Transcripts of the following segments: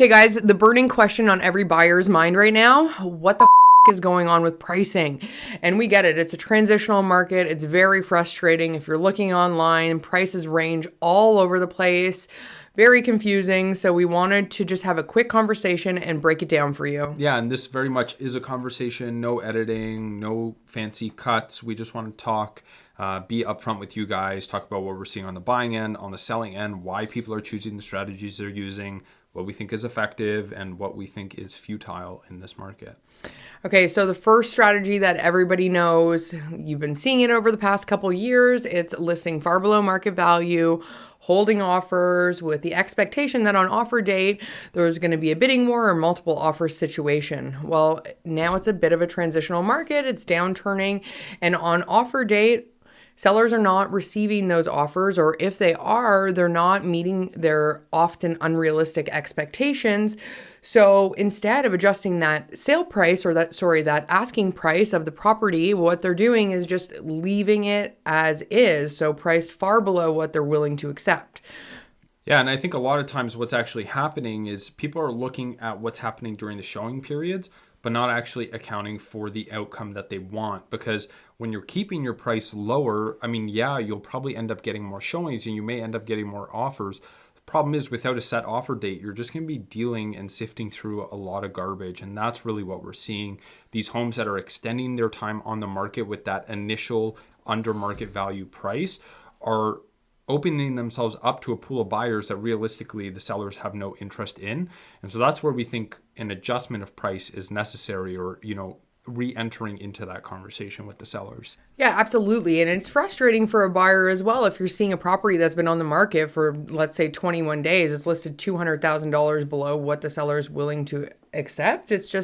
Okay, guys, the burning question on every buyer's mind right now, what the is going on with pricing? And we get it. It's a transitional market. It's very frustrating. If you're looking online, prices range all over the place. Very confusing. So we wanted to just have a quick conversation and break it down for you. Yeah, and this very much is a conversation, no editing, no fancy cuts. We just want to talk, be upfront with you guys, talk about what we're seeing on the buying end, on the selling end, why people are choosing the strategies they're using, what we think is effective, and what we think is futile in this market. Okay, so the first strategy that everybody knows, you've been seeing it over the past couple years, it's listing far below market value, holding offers with the expectation that on offer date, there's going to be a bidding war or multiple offers situation. Well, now it's a bit of a transitional market, it's downturning, and on offer date, sellers are not receiving those offers, or if they are, they're not meeting their often unrealistic expectations. So instead of adjusting that sale price or that asking price of the property, what they're doing is just leaving it as is, so priced far below what they're willing to accept. Yeah, and I think a lot of times what's actually happening is people are looking at what's happening during the showing periods, but not actually accounting for the outcome that they want. Because when you're keeping your price lower, yeah, you'll probably end up getting more showings and you may end up getting more offers. The problem is without a set offer date, you're just going to be dealing and sifting through a lot of garbage. And that's really what we're seeing. These homes that are extending their time on the market with that initial under market value price are opening themselves up to a pool of buyers that realistically the sellers have no interest in. And so that's where we think an adjustment of price is necessary, or, re-entering into that conversation with the sellers. Yeah, absolutely. And it's frustrating for a buyer as well. If you're seeing a property that's been on the market for, let's say, 21 days, it's listed $200,000 below what the seller is willing to accept. It's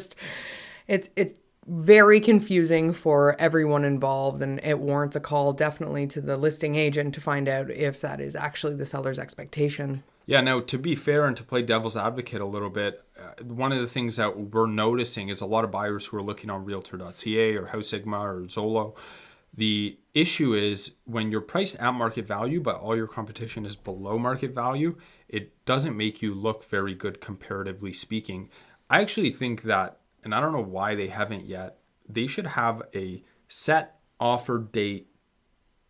very confusing for everyone involved, and it warrants a call definitely to the listing agent to find out if that is actually the seller's expectation. Yeah, now to be fair and to play devil's advocate a little bit, one of the things that we're noticing is a lot of buyers who are looking on realtor.ca or House Sigma or Zillow. The issue is when you're priced at market value, but all your competition is below market value, it doesn't make you look very good comparatively speaking. I actually think that, and I don't know why they haven't yet, they should have a set offer date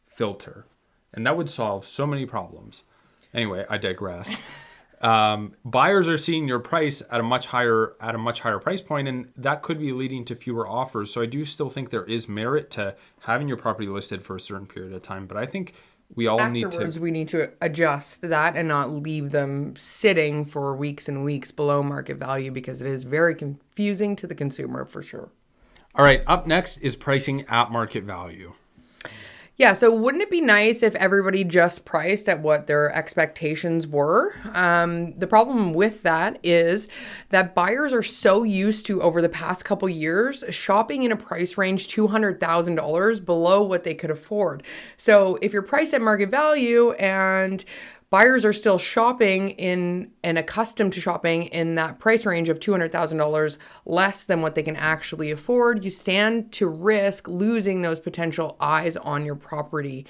filter. And that would solve so many problems. Anyway, I digress. Buyers are seeing your price at a much higher price point, and that could be leading to fewer offers. So I do still think there is merit to having your property listed for a certain period of time. But I think we need to adjust that and not leave them sitting for weeks and weeks below market value, because it is very confusing to the consumer for sure. All right, up next is pricing at market value. Yeah, so wouldn't it be nice if everybody just priced at what their expectations were? The problem with that is that buyers are so used to, over the past couple years, shopping in a price range $200,000 below what they could afford. So if you're priced at market value and buyers are still shopping in and accustomed to shopping in that price range of $200,000 less than what they can actually afford, you stand to risk losing those potential eyes on your property.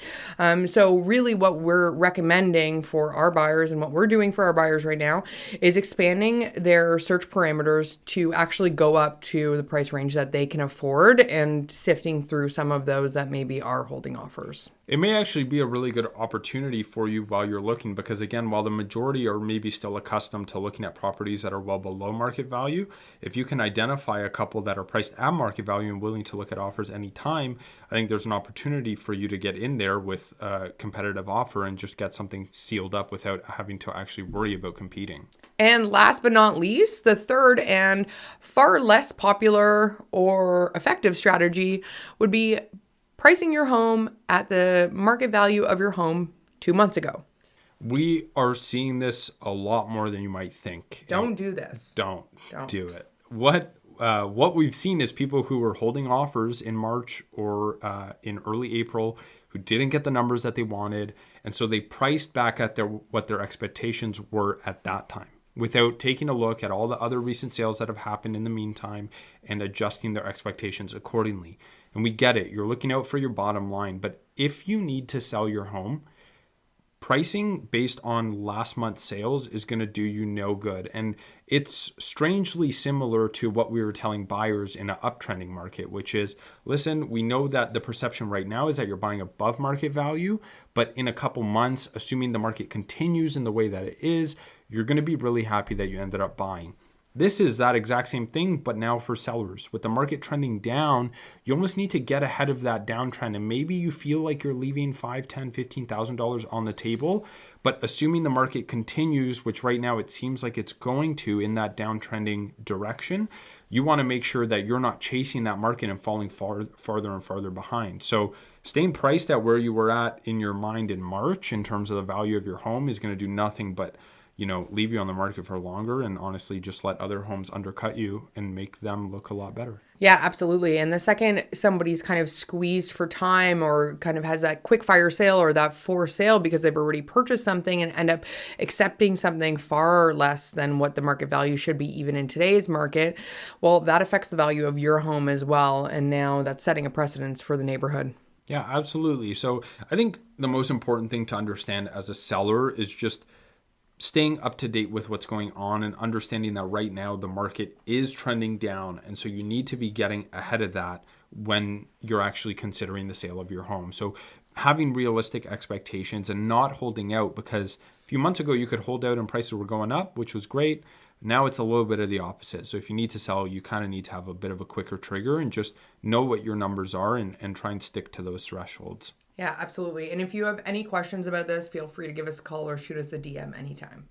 So really what we're recommending for our buyers and what we're doing for our buyers right now is expanding their search parameters to actually go up to the price range that they can afford and sifting through some of those that maybe are holding offers. It may actually be a really good opportunity for you while you're looking, because again, while the majority are maybe still accustomed to looking at properties that are well below market value, if you can identify a couple that are priced at market value and willing to look at offers anytime, I think there's an opportunity for you to get in there with a competitive offer and just get something sealed up without having to actually worry about competing. And last but not least, the third and far less popular or effective strategy would be pricing your home at the market value of your home 2 months ago. We are seeing this a lot more than you might think. Don't do this. Don't do it. What we've seen is people who were holding offers in March or in early April who didn't get the numbers that they wanted, and so they priced back at what their expectations were at that time, without taking a look at all the other recent sales that have happened in the meantime and adjusting their expectations accordingly. And we get it. You're looking out for your bottom line. But if you need to sell your home, pricing based on last month's sales is going to do you no good. And it's strangely similar to what we were telling buyers in an uptrending market, which is, listen, we know that the perception right now is that you're buying above market value, but in a couple months, assuming the market continues in the way that it is, you're going to be really happy that you ended up buying. This is that exact same thing, but now for sellers. With the market trending down, you almost need to get ahead of that downtrend. And maybe you feel like you're leaving $5,000, $10,000, $15,000 on the table, but assuming the market continues, which right now it seems like it's going to in that downtrending direction, you want to make sure that you're not chasing that market and falling farther and farther behind. So staying priced at where you were at in your mind in March in terms of the value of your home is going to do nothing but leave you on the market for longer, and honestly just let other homes undercut you and make them look a lot better. Yeah, absolutely. And the second somebody's kind of squeezed for time or kind of has that quick fire sale or that for sale because they've already purchased something and end up accepting something far less than what the market value should be even in today's market, well, that affects the value of your home as well. And now that's setting a precedence for the neighborhood. Yeah, absolutely. So I think the most important thing to understand as a seller is just staying up to date with what's going on and understanding that right now the market is trending down. And so you need to be getting ahead of that when you're actually considering the sale of your home. So having realistic expectations and not holding out, because a few months ago you could hold out and prices were going up, which was great. Now it's a little bit of the opposite. So if you need to sell, you kind of need to have a bit of a quicker trigger and just know what your numbers are and try and stick to those thresholds. Yeah, absolutely. And if you have any questions about this, feel free to give us a call or shoot us a DM anytime.